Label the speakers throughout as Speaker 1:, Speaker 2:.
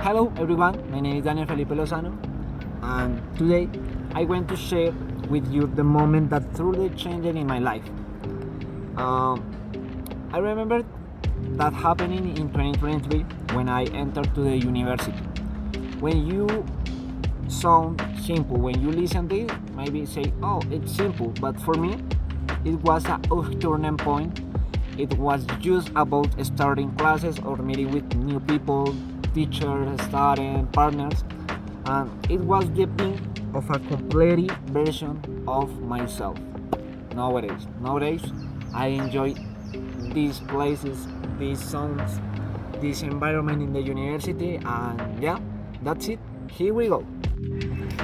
Speaker 1: Hello everyone, my name is Daniel Felipe Lozano, and today I want to share with you the moment that truly changed in my life. Um, I remember that happening in 2023 when I entered to the university. When you sound simple, when you listen to it, maybe say, oh, it's simple, but for me, it was a turning point. It was just about starting classes or meeting with new people, teachers, students, partners, and it was the beginning of a complete version of myself. Nowadays, I enjoy these places, these sounds, this environment in the university, and yeah, that's it. Here we go.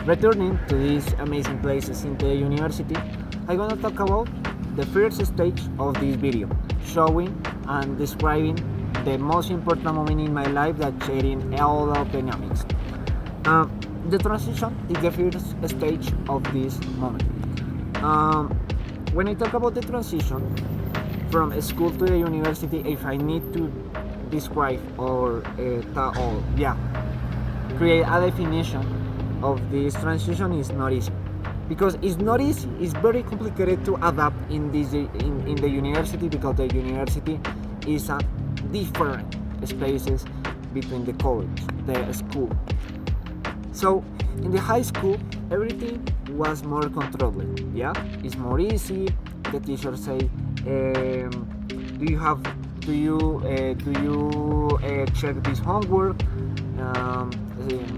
Speaker 1: Returning to these amazing places in the university, I'm gonna talk about the first stage of this video, showing and describing the most important moment in my life that sharing all of the dynamics. The transition is the first stage of this moment. Um, when I talk about the transition from school to the university, if I need to describe create a definition of this transition, is not easy because it's not easy. It's very complicated to adapt in the university because the university is a different spaces between the college, the school. So in the high school, everything was more controlled. Yeah, it's more easy. The teacher say, do you check this homework?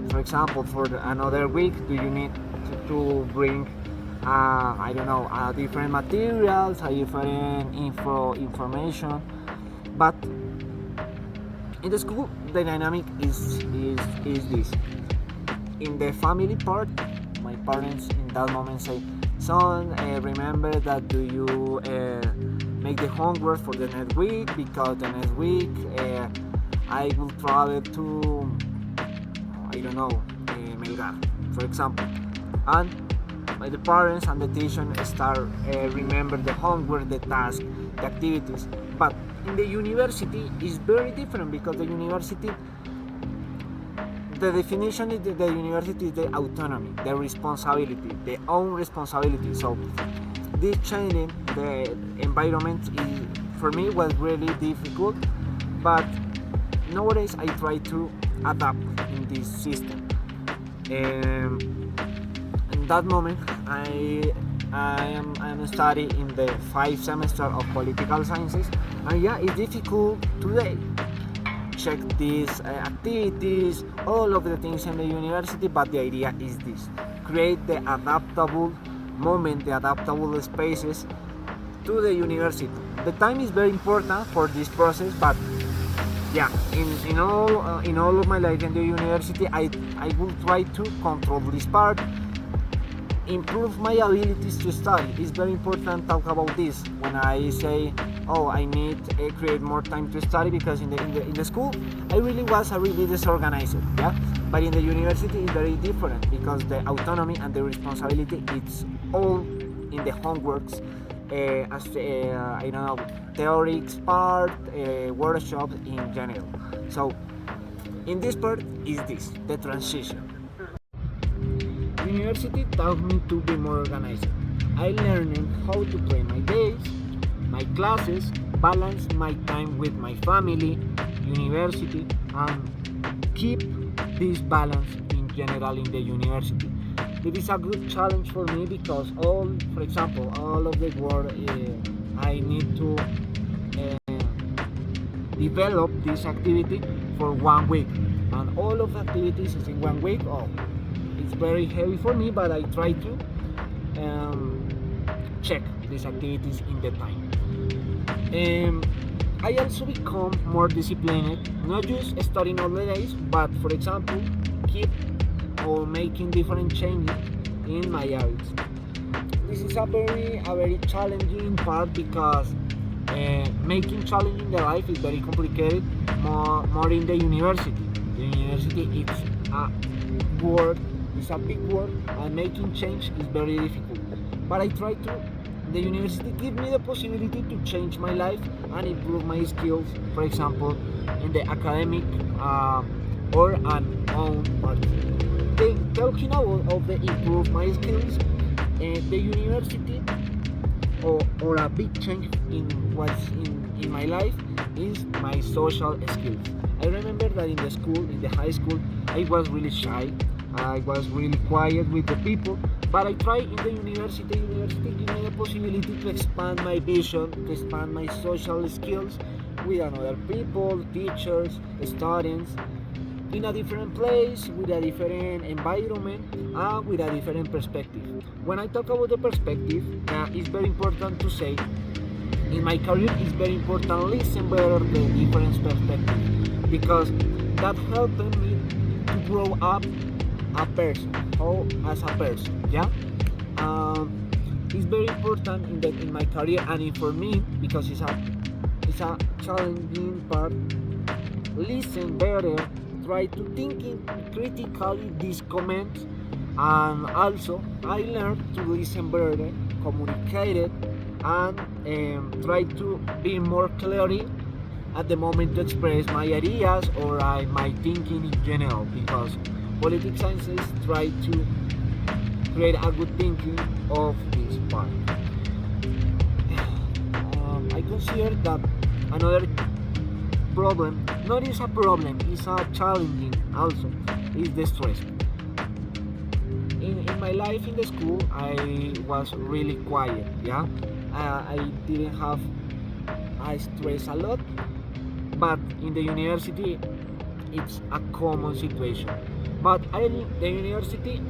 Speaker 1: For example, for another week, do you need to bring different materials, a different information? But in the school, the dynamic is this. In the family part, my parents in that moment say, son, remember that do you make the homework for the next week, because the next week I will travel to Melgar, for example. And the parents and the teacher start remember the homework, the task, the activities. But in the university is very different because the university, the definition of the university is the autonomy, the responsibility, the own responsibility. So this changing the environment for me was really difficult, but nowadays I try to adapt in this system. In that moment, I am studying in the 5th semester of political sciences, and yeah, it's difficult today. Check these activities, all of the things in the university, but the idea is this: create the adaptable moment, the adaptable spaces to the university. The time is very important for this process, but yeah, in all of my life in the university, I will try to control this part, improve my abilities to study. It's very important to talk about this when I say, oh, I need to create more time to study, because in the school I really was a really disorganized, yeah. But in the university it's very different because the autonomy and the responsibility, it's all in the homeworks, theories part, workshops in general. So in this part is this, the transition. University taught me to be more organized. I learned how to plan my days, my classes, balance my time with my family, university, and keep this balance in general in the university. It is a good challenge for me because for example, all of the work I need to develop this activity for 1 week, and all of the activities is in 1 week. Oh, it's very heavy for me, but I try to check these activities in the time. I also become more disciplined, not just studying all the days, but for example, keep or making different changes in my habits. This is a very challenging part because making challenging the life is very complicated, more in the university. The university is a word, it's a big word, and making change is very difficult. But I try to. The university give me the possibility to change my life and improve my skills. For example, in the academic or an own party. Talking about of the improve my skills, the university or a big change in what's in my life is my social skills. I remember that in the school, in the high school, I was really shy. I was really quiet with the people, but I tried in the university. University gave me the possibility to expand my vision, to expand my social skills with another people, teachers, students, in a different place, with a different environment, and with a different perspective. When I talk about the perspective, it's very important to say in my career it's very important listen better the different perspective because that helped me to grow up a person or as a person. Yeah, it's very important in my career and for me because it's a challenging part. Listen better, try to thinking critically these comments, and also I learned to listen better, communicate it, and try to be more clearly at the moment to express my ideas or my thinking in general because politics sciences try to create a good thinking of this part. I consider that another problem, not is a problem, it's a challenging also, is the stress. In my life in the school, I was really quiet, yeah. I didn't have I stress a lot, but in the university, it's a common situation. But the university,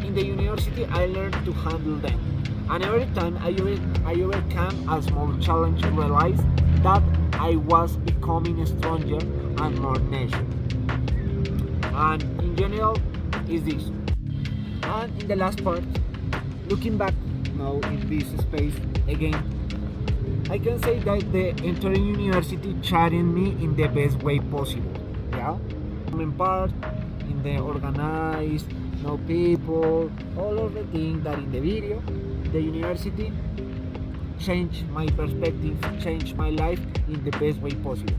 Speaker 1: in the university, I learned to handle them. And every time I overcame a small challenge, realized that I was becoming stronger and more nation. And in general, is this. And in the last part, looking back now in this space again, I can say that the entering university challenged me in the best way possible. Yeah, in part in the organized, know people, all of the things that in the video, the university changed my perspective, changed my life in the best way possible.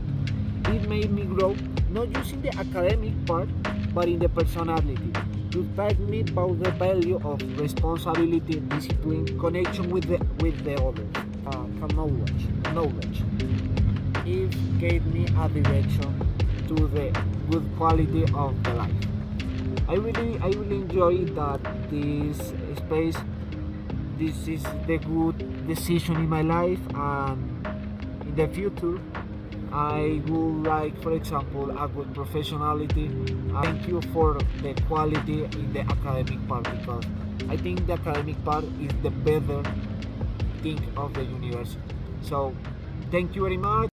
Speaker 1: It made me grow, not just in the academic part, but in the personality. To taught me about the value of responsibility, discipline, connection with the others, knowledge. It gave me a direction to the good quality of the life. I really enjoy that this space. This is the good decision in my life, and in the future, I would like, for example, a good professionality. Thank you for the quality in the academic part because I think the academic part is the better thing of the university. So, thank you very much.